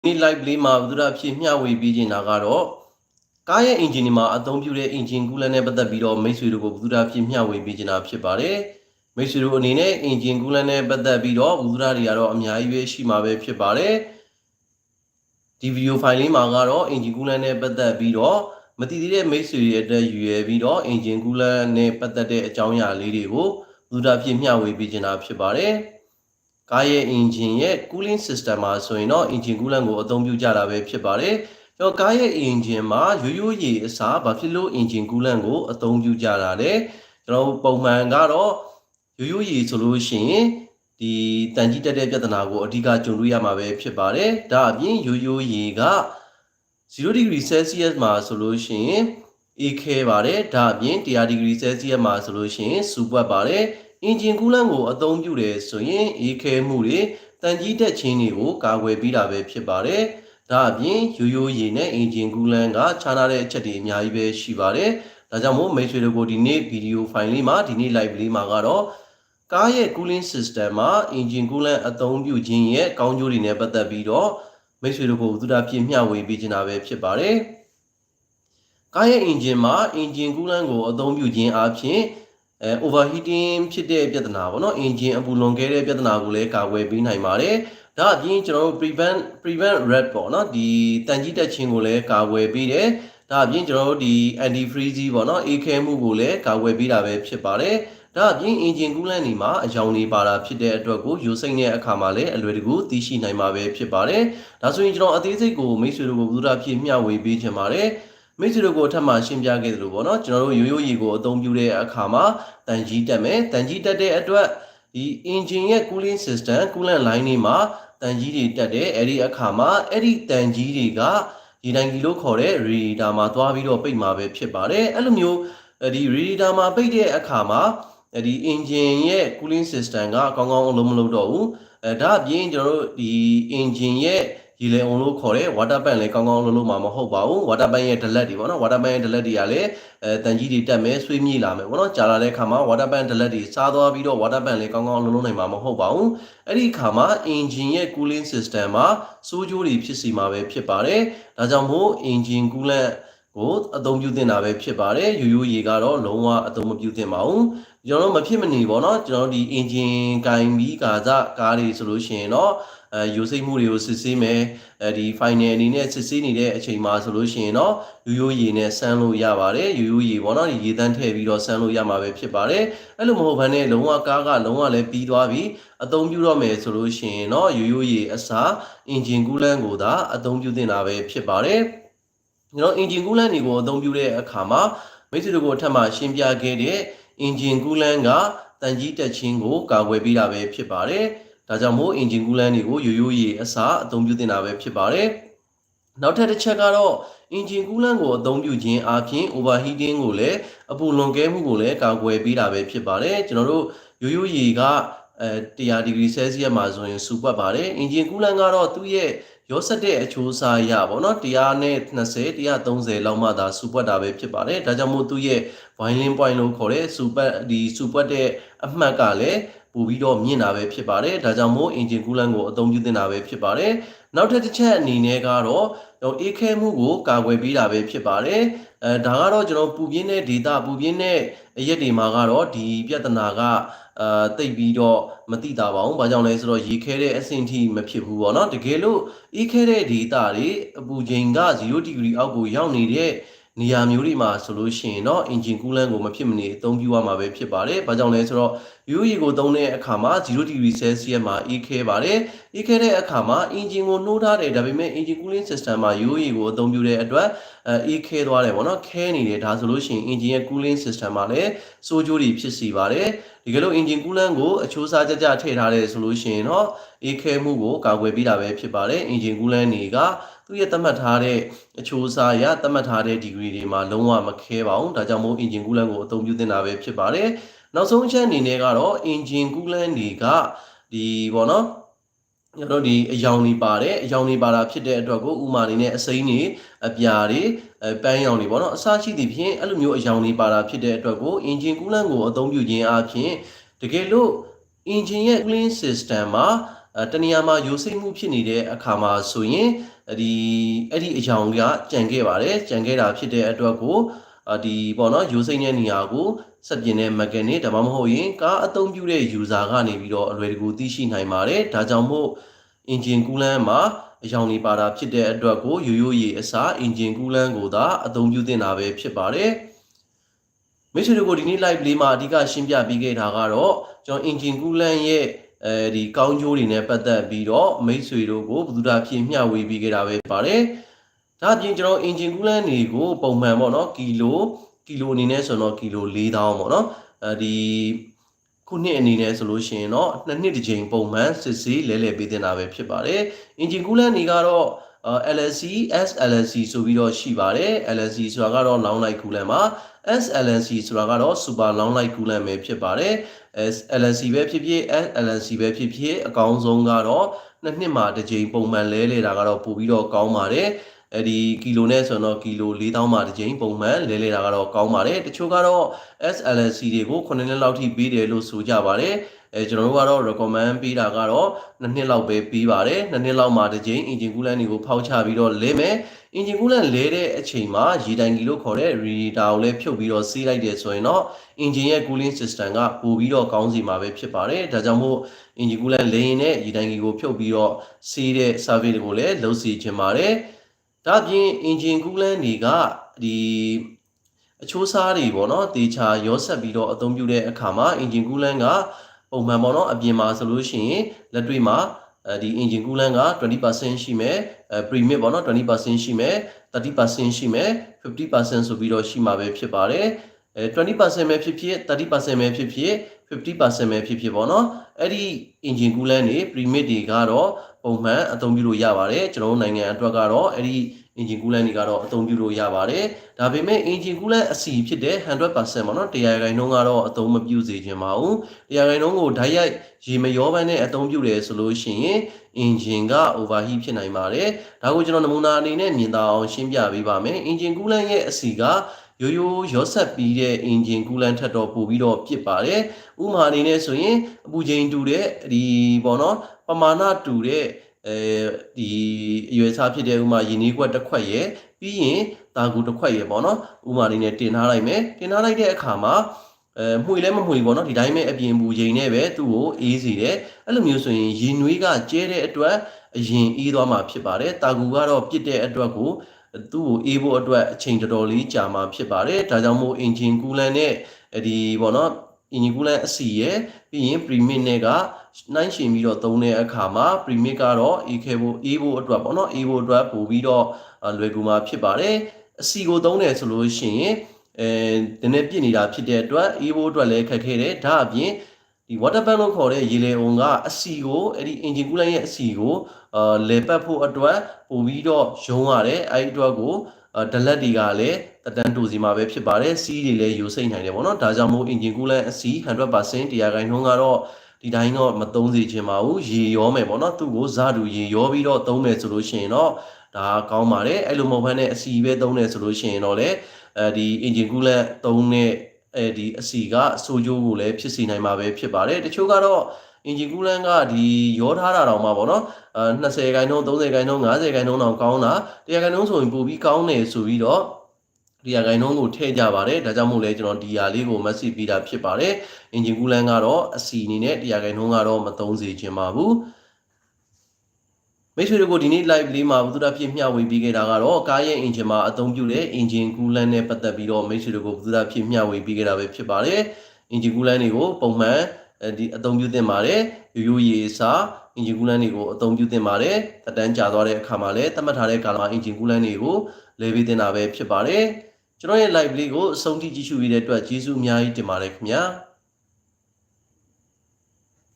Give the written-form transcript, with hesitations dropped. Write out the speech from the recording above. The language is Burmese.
ဒီ live လေးမှာဘုရားဖြစ်မျှဝေပေးခြင်းတာကတော့ကားရဲ့ engine ဒီမှာအသုံးပြုတဲ့ engine coolant နဲ့ပတ်သက်ပြီးတော့မိတ်ဆွေတို့ကိုဘုရားဖြစ်မျှဝေပေးခြင်းတာဖြစ်ပါတယ်မိတ်ဆွေတို့အနေနဲ့ engine coolant နဲ့ပတ်သက်ပြီးတော့ဘုရားတွေကတော့အများကြီးပဲရှိမှာပဲဖြစ်ပါတယ်ဒီ video file လေးမှာကတော့ engine coolant နဲ့ပတ်သက်ပြီးတော့မတည်သေးတဲ့မိတ်ဆွေတွေအတွက်ရည်ရွယ်ပြီးတော့ engine coolant နဲ့ပတ်သက်တဲ့အကြောင်းအရာလေးတွေကိုဘုရားဖြစ်မျှဝေပေးခြင်းတာဖြစ်ပါတယ်ကားရဲ့ engine ရဲ့ cooling system မှာဆိုရင်တော့ engine coolant ကိုအသုံးပြုကြတာပဲဖြစ်ပါတယ်။ကျွန်တော်ကားရဲ့ engine မှာရိုးရိုးရေအစားဘာဖြစ်လို့ engine coolant ကိုအသုံးပြုကြတာလဲ။ကျွန်တော်ပုံမှန်ကတော့ရိုးရိုးရေဆိုလို့ရှိရင်ဒီတန်ကြီးတက်တဲ့ပြဿနာကိုအဓိကကြုံတွေ့ရမှာပဲဖြစ်ပါတယ်။ဒါအပြင်ရိုးရိုးရေက0 degree Celsius မှာဆိုလို့ရှိရင်အေးခဲပါတယ်။ဒါအပြင်100 degree Celsius မှာဆိုလို့ရှိရင်စူပွက်ပါတယ်။ engine coolant ကိုအသုံးပြုတယ်ဆိုရင်အေးခဲမှုတွေတန်ကြီးတက်ခြင်းတွေကိုကာကွယ်ပေးတာပဲဖြစ်ပါတယ်။ဒါအပြင်ရိုးရိုးရေနဲ့ engine coolant ကခြားနာတဲ့အချက်တွေအများကြီးပဲရှိပါတယ်။ဒါကြောင့်မို့မိတ်ဆွေတို့ကိုဒီနေ့ video file လေးမှာဒီနေ့ live လေးမှာကတော့ကားရဲ့ cooling system မှာ engine coolant အသုံးပြုခြင်းရဲ့ကောင်းကျိုးတွေနဲ့ပတ်သက်ပြီးတော့မိတ်ဆွေတို့ကိုသူတာပြည့်မျှဝေပေးခြင်းတာပဲဖြစ်ပါတယ်။ကားရဲ့ engine မှာ engine coolant ကိုအသုံးပြုခြင်းအပြင်overheating ဖြစ်တဲ့ပြဿနာပေါ့နော် engine အပူလွန်ခဲ့တဲ့ပြဿနာကိုလည်းကာကွယ်ပေးနိုင်ပါတယ်။ဒါအပြင်ကျွန်တော်တို့ prevent red ပေါ့နော်ဒီတန်ကြီးတက်ခြင်းကိုလည်းကာကွယ်ပေးတယ်။ဒါအပြင်ကျွန်တော်တို့ဒီ anti freeze ပေါ့နော်အေးခဲမှုကိုလည်းကာကွယ်ပေးတာပဲဖြစ်ပါတယ်။ဒါအပြင် engine coolant တွေမှာအယောင်တွေပါတာဖြစ်တဲ့အတွက်ကိုယူစိမ့်တဲ့အခါမှာလည်းအလွယ်တကူသိရှိနိုင်မှာပဲဖြစ်ပါတယ်။ဒါဆိုရင်ကျွန်တော်အသေးစိတ်ကိုမိတ်ဆွေတို့ကိုဘုရားဖြစ်မျှဝေပေးခြင်းပါတယ်။မိတ်ဆွေတို့ကိုအထက်မှာရှင်းပြခဲ့သလိုပေါ့နော်ကျွန်တော်တို့ရိုးရိုးရေကိုအသုံးပြုတဲ့အခါမှာတန်ကြီးတက်မယ်တန်ကြီးတက်တဲ့အတွက်ဒီ engine ရဲ့ cooling system coolant line တွေမှာတန်ကြီးတွေတက်တယ်အဲ့ဒီအခါမှာအဲ့ဒီတန်ကြီးတွေကရေတိုင်ကြီးလို့ခေါ်တဲ့ radiator မှာသွားပြီးတော့ပိတ်မှာပဲဖြစ်ပါတယ်အဲ့လိုမျိုးဒီ radiator မှာပိတ်တဲ့အခါမှာဒီ engine ရဲ့ cooling system ကကောင်းကောင်းအလုံးမလုံးတော့ဘူးဒါအပြင်ကျွန်တော်တို့ဒီ engine ရဲ့ဒီလေအောင်လို့ခေါ်တဲ့ water pump လည်းကောင်းကောင်းလုံးမှာမဟုတ်ပါဘူး water pump ရဲ့ဒလက်တွေပေါ့နော် water pump ရဲ့ဒလက်တွေကလည်းတန်ကြီးတွေတက်မယ်ဆွေးမြေ့လာမယ်ပေါ့နော်ကြာလာတဲ့အခါမှာ water pump ဒလက်တွေစားသွားပြီးတော့ water pump လည်းကောင်းကောင်းလုံးနိုင်မှာမဟုတ်ပါဘူးအဲ့ဒီအခါမှာ engine ရဲ့ cooling system မှာစိုးကျိုးတွေဖြစ်စီမှာပဲဖြစ်ပါတယ်ဒါကြောင့်မို့ engine coolant ကိုအသုံးပြုသင့်တာပဲဖြစ်ပါတယ်ရိုးရိုးရေကတော့လုံးဝအသုံးမပြုသင့်ပါဘူးကျွန်တော်တို့မဖြစ်မနေပေါ့နော်ကျွန်တော်ဒီ engine ကင်ပြီးကားတွေဆိုလို့ရှိရင်တော့ယူစိမ့်မှုတွေကိုစစ်ဆေးမယ်ဒီ final အနေနဲ့စစ်ဆေးနေတဲ့အချိန်မှာဆိုလို့ရှိရင်တော့ရိုးရိုးရေနဲ့ဆန်းလို့ရပါတယ်ရိုးရိုးရေပေါ့နော်ဒီရေတန်းထည့်ပြီးတော့ဆန်းလို့ရမှာပဲဖြစ်ပါတယ်အဲ့လိုမဟုတ်ဘဲနဲ့လုံးဝကားကလုံးဝလည်းပြီးသွားပြီအသုံးပြုတော့မယ်ဆိုလို့ရှိရင်တော့ရိုးရိုးရေအစား engine coolant ကိုသာအသုံးပြုသင့်တာပဲဖြစ်ပါတယ်ကျွန်တော် engine coolant တွေကိုအသုံးပြုတဲ့အခါမှာမိတ်ဆွေတို့ကိုအထက်မှာရှင်းပြခဲ့တဲ့ engine coolant ကတန်ကြီးတက်ခြင်းကိုကာကွယ်ပေးတာပဲဖြစ်ပါတယ်ဒါကြောင့်မို့ engine coolant တွေကိုရိုးရိုးရေအစားအသုံးပြုသင့်တာပဲဖြစ်ပါတယ်နောက်ထပ်တစ်ချက်ကတော့ engine coolant ကိုအသုံးပြုခြင်းအပြင် overheating ကိုလည်းအပူလွန်ကဲမှုကိုလည်းကာကွယ်ပေးတာပဲဖြစ်ပါတယ်ကျွန်တော်တို့ရိုးရိုးရေက100 degree Celsius မှာဆိုရင်စူပွက်ပါတယ် engine coolant ကတော့သူ့ရဲ့ရောစက်တဲ့အချိုးအစားရပေါ့နော်120 130လောက်မှသာစူပွက်တာပဲဖြစ်ပါတယ်ဒါကြောင့်မို့သူ့ရဲ့ boiling point လို့ခေါ်တဲ့စူပွက်တဲ့အမှတ်ကလည်းပို့ပြီးတော့မြင့်တာပဲဖြစ်ပါတယ်ဒါကြောင့်မို့ engine coolant ကိုအသုံးပြုသင့်တာပဲဖြစ်ပါတယ်နောက်ထပ်တစ်ချက်အနေနဲ့ကတော့အေးခဲမှုကိုကာကွယ်ပေးတာပဲဖြစ်ပါတယ်ဒါကတော့ကျွန်တော်ပူပြင်းတဲ့ data ပူပြင်းတဲ့အရက်တွေမှာကတော့ဒီပြဿနာကတိတ်ပြီးတော့မသိတာပါဘူး။ဘာကြောင့်လဲဆိုတော့ရေခဲတဲ့အဆင့်ထိမဖြစ်ဘူးပေါ့နော်။တကယ်လို့အေးခဲတဲ့ data တွေအပူချိန်က0 degree အောက်ကိုရောက်နေတဲ့နေရာမျိုးတွေမှာဆိုလို့ရှိရင်တော့ engine coolant ကိုမဖြစ်မနေအသုံးပြုရမှာပဲဖြစ်ပါတယ်။ဘာကြောင့်လဲဆိုတော့ရိုးရေကိုသုံးတဲ့အခါမှာ0 degree Celsius မှာအေးခဲပါတယ်။အေးခဲတဲ့အခါမှာ engine ကိုနှိုးထားတယ်ဒါပေမဲ့ engine cooling system မှာရိုးရေကိုအသုံးပြုတဲ့အတွက်အေးခဲသွားတယ်ပေါ့နော်။ခဲနေတယ်ဒါဆိုလို့ရှိရင် engine ရဲ့ cooling system မှာလည်းစိုးကျိုးတွေဖြစ်စီပါတယ်။ဒီကလို့ engine coolant ကိုအချိုးစားကြကြထည့်ထားတယ်ဆိုလို့ရှိရင်တော့အေးခဲမှုကိုကာကွယ်ပေးတာပဲဖြစ်ပါတယ်။ engine coolant တွေကသူ့ရဲ့သတ်မှတ်ထားတဲ့အချိုးအစားရသတ်မှတ်ထားတဲ့ degree တွေမှာလုံးဝမခဲပါဘူးဒါကြောင့်မို့ engine coolant ကိုအသုံးပြုသင့်တာပဲဖြစ်ပါတယ်နောက်ဆုံးအချက်အနေနဲ့ကတော့ engine coolant တွေကဒီပေါ့နော်ကျွန်တော်ဒီအယောင်တွေပါတယ်အယောင်တွေပါတာဖြစ်တဲ့အတွက်ကိုဥမာအနေနဲ့အစိမ်းတွေအပြာတွေပန်းရောင်တွေပေါ့နော်အစရှိသဖြင့်အဲ့လိုမျိုးအယောင်တွေပါတာဖြစ်တဲ့အတွက်ကို engine coolant ကိုအသုံးပြုခြင်းအပြင်တကယ်လို့ engine ရဲ့ cooling system မှာ တနည်းအားမှာရိုးစိမ့်မှုဖြစ်နေတဲ့အခါမှာဆိုရင်အဲ့ဒီအကြောင်းကကြံခဲ့ပါတယ်ကြံခဲ့တာဖြစ်တဲ့အတွက်ကိုဒီပေါ့နော်ရိုးစိမ့်တဲ့နေရာကိုစက်ပြင်တဲ့ mechanic ဒါမှမဟုတ်ရင်ကားအသုံးပြုတဲ့ user ကနေပြီးတော့အလွယ်တကူသိရှိနိုင်ပါတယ်ဒါကြောင့်မို့ engine coolant မှာအကြောင်းနေပါတာဖြစ်တဲ့အတွက်ကိုရိုးရေအစား engine coolant ကိုသာအသုံးပြုသင့်တာပဲဖြစ်ပါတယ်မိတ်ဆွေတို့ကိုဒီနေ့ live လေးမှာအဓိကရှင်းပြပေးခဲ့တာကတော့ကျွန်တော် engine coolant ရဲ့ဒီကောင်းကျိုးတွေနဲ့ပတ်သက်ပြီးတော့မိတ်ဆွေတို့ကိုဘုသူတာဖြစ်မျှဝေပေးခဲ့တာပဲပါတယ်ဒါအပြင်ကျွန်တော် engine coolant တွေကိုပုံမှန်ပေါ့နော်ကီလိုအနေနဲ့ဆိုတော့ကီလို4000ပေါ့နော်ဒီခုနှစ်အနေနဲ့ဆိုလို့ရှိရင်တော့နှစ်နှစ်တစ်ကြိမ်ပုံမှန်စစ်ဆေးလဲပေးတင်တာပဲဖြစ်ပါတယ် engine coolant တွေကတော့LLC SLC ဆိုပြီးတော့ရှိပါတယ် LLC ဆိုတာကတော့ long life coolant ပါ SLC ဆိုတာကတော့ super long life coolant ပဲဖြစ်ပါတယ် SLC ပဲဖြစ်ဖြစ် SLC ပဲဖြစ်ဖြစ်အကောင်းဆုံးကတော့နှစ်နှစ်မှာတစ်ကြိမ်ပုံမှန်လဲတာကတော့ပို့ပြီးတော့ကောင်းပါတယ်ဒီကီလိုနဲ့ဆိုတော့ကီလို4000မှာတစ်ကြိမ်ပုံမှန်လဲတာကတော့ကောင်းပါတယ်တချို့ကတော့ SLC တွေကို9နှစ်လောက်ထိပေးတယ်လို့ဆိုကြပါတယ်ကျွန်တော်တို့ကတော့ recommend ပေးတာကတော့2နှစ်လောက်ပဲပေးပါတယ်2နှစ်လောက်မှာတစ်ကြိမ် engine coolant တွေကိုဖောက်ချပြီးတော့လဲမယ် engine coolant လဲတဲ့အချိန်မှာရေတိုင်ကြီးလို့ခေါ်တဲ့ radiator ကိုလည်းဖြုတ်ပြီးတော့ဆေးလိုက်တယ်ဆိုရင်တော့ engine ရဲ့ cooling system ကပိုပြီးတော့ကောင်းစီမှာပဲဖြစ်ပါတယ်ဒါကြောင့်မို့ engine coolant လဲရင်နဲ့ရေတိုင်ကြီးကိုဖြုတ်ပြီးတော့ဆေးတဲ့ service ကိုလည်းလုပ်စီချင်ပါတယ်ဒါပြင် engine coolant တွေကဒီအချိုးစားတွေပေါ့နော်တေချာရောဆက်ပြီးတော့အသုံးပြုတဲ့အခါမှာ engine coolant ကပုံမှန်ပေါ့နော်အပြင်မှာဆိုလို့ရှိရင်လက်တွေ့မှာဒီ engine coolant က 20% ရှိမယ်premium ပေါ့နော် 20% ရှိမယ်30% ရှိမယ်50% ဆိုပြီးတော့ရှိမှာပဲဖြစ်ပါတယ်20% ပဲဖြစ်ဖြစ်30% ပဲဖြစ်ဖြစ်50% ပဲဖြစ်ဖြစ်ပေါ့နော်အဲ့ဒီ engine coolant တွေ premium တွေကတော့ပုံမှန်အသုံးပြုလို့ရပါတယ်ကျွန်တော်တို့နိုင်ငံအတွက်ကတော့အဲ့ဒီ engine coolant တွေကတော့အသုံးပြုလို့ရပါတယ်ဒါပေမဲ့ engine coolant အစီဖြစ်တဲ့ 100% ပေါ့နော်100%နှုန်းကတော့အသုံးမပြုစေချင်ပါဘူး100%နှုန်းကိုဓာတ်ရိုက်ရေမရောပန်းနဲ့အသုံးပြုတယ်ဆိုလို့ရှိရင် engine က overheat ဖြစ်နိုင်ပါတယ်ဒါကိုကျွန်တော်နမူနာအနေနဲ့မြင်သာအောင်ရှင်းပြပေးပါမယ် engine coolant ရဲ့အစီကရောဆက်ပြီးတဲ့ engine coolant ထက်တော့ပိုပြီးတော့ပြစ်ပါတယ်ဥပမာအနေနဲ့ဆိုရင်အပူချိန်တူတဲ့ဒီပေါ့နော်ပမာဏတူတဲ့ဒီအရွယ်စားဖြစ်တဲ့ဥမာရင်းနှီးခွက်တစ်ခွက်ရယ်ပြီးရင်တာကူတစ်ခွက်ရယ်ပေါ့နော်ဥမာအနေနဲ့တင်ထားလိုက်မယ်တင်ထားလိုက်တဲ့အခါမှာမှွေလဲမမှွေပေါ့နော်ဒီတိုင်းပဲအပြင်ပူချိန်နဲ့ပဲသူ့ကိုအေးစေတယ်အဲ့လိုမျိုးဆိုရင်ရေနွေးကကျဲတဲ့အတွက်အရင်အေးသွားမှာဖြစ်ပါတယ်တာကူကတော့ပြစ်တဲ့အတွက်ကိုသူ့ကိုအေးဖို့အတွက်အချိန်တော်တော်လေးကြာမှာဖြစ်ပါတယ်ဒါကြောင့်မို့ engine coolant နဲ့ဒီပေါ့နော် engine coolant အစီရယ်ပြီးရင် premium နဲ့ကနှိုင်းယှဉ်ပြီးတော့သုံးတဲ့အခါမှာ premium ကတော့အေးဖို့အတွက်ပေါ့နော်အေးဖို့အတွက်ပို့ပြီးတော့လွယ်ကူမှာဖြစ်ပါတယ်အစီကိုသုံးတယ်ဆိုလို့ရှိရင်နည်းနည်းပြစ်နေတာဖြစ်တဲ့အတွက်အေးဖို့အတွက်လည်းခက်ခဲတယ်ဒါအပြင်ဒီ water pump လို့ခေါ်တဲ့ရေလေအုံကအစီကိုအဲ့ဒီ engine coolant ရဲ့အစီကိုလေပတ်ဖို့အတွက်ပို့ပြီးတော့ရုံးရတယ်အဲ့ဒီအတွက်ကိုဒလက်တွေကလည်းတန်တူစီမှာပဲဖြစ်ပါတယ်စီးတွေလည်းယူစိမ့်နိုင်တယ်ပေါ့နော်ဒါကြောင့်မို့ engine coolant အစီ 100% 100%နှုန်းကတော့ဒီတိုင်းတော့မသုံးစေချင်ပါဘူးရေရောမယ်ပေါ့နော်သူ့ကိုဇာတူရေရောပြီးတော့သုံးမယ်ဆိုလို့ရှိရင်တော့ဒါကောင်းပါတယ်အဲ့လိုမဟုတ်ဘဲနဲ့အစီပဲသုံးတယ်ဆိုလို့ရှိရင်တော့လေဒီ engine coolant သုံးတဲ့ဒီအစီကအဆိုးကျိုးကိုလည်းဖြစ်စေနိုင်မှာပဲဖြစ်ပါတယ်တချို့ကတော့ engine coolant ကဒီရောထားတာတောင်မှပေါ့နော်20ခိုင်နှုန်း30ခိုင်နှုန်း50ခိုင်နှုန်းတောင်ကောင်းတာ100ခိုင်နှုန်းဆိုရင်ပိုပြီးကောင်းတယ်ဆိုပြီးတော့ဒီရာခိုင်နှုန်းကိုထည့်ကြပါတယ်ဒါကြောင့်မို့လဲကျွန်တော်ဒီဟာလေးကို message ပေးတာဖြစ်ပါတယ် engine coolant ကတော့အစီအနေနဲ့100ခိုင်နှုန်းကတော့မသုံးစေချင်ပါဘူးမိတ်ဆွေတို့ကိုဒီနေ့ live လေးမှာဘုသူတာဖြစ်မျှဝေပေးခဲ့တာကတော့ကားရဲ့ engine မှာအသုံးပြုတဲ့ engine coolant နဲ့ပတ်သက်ပြီးတော့မိတ်ဆွေတို့ကိုဘုသူတာဖြစ်မျှဝေပေးခဲ့တာပဲဖြစ်ပါတယ် engine coolant တွေကိုပုံမှန်ဒီအသုံးပြုသင့်ပါတယ်ရိုးရေစာ engine coolant တွေကိုအသုံးပြုသင့်ပါတယ်တက်တန်းကြာသွားတဲ့အခါမှာလည်းသတ်မှတ်ထားတဲ့ကာလမှာ engine coolant တွေကိုလဲပေးသင့်တာပဲဖြစ်ပါတယ်ကျွန်တော်ရဲ့ live လေးကိုအဆုံးထိကြည့်ရှုရတဲ့အတွက်ကျေးဇူးအများကြီးတင်ပါတယ်ခင်ဗျာ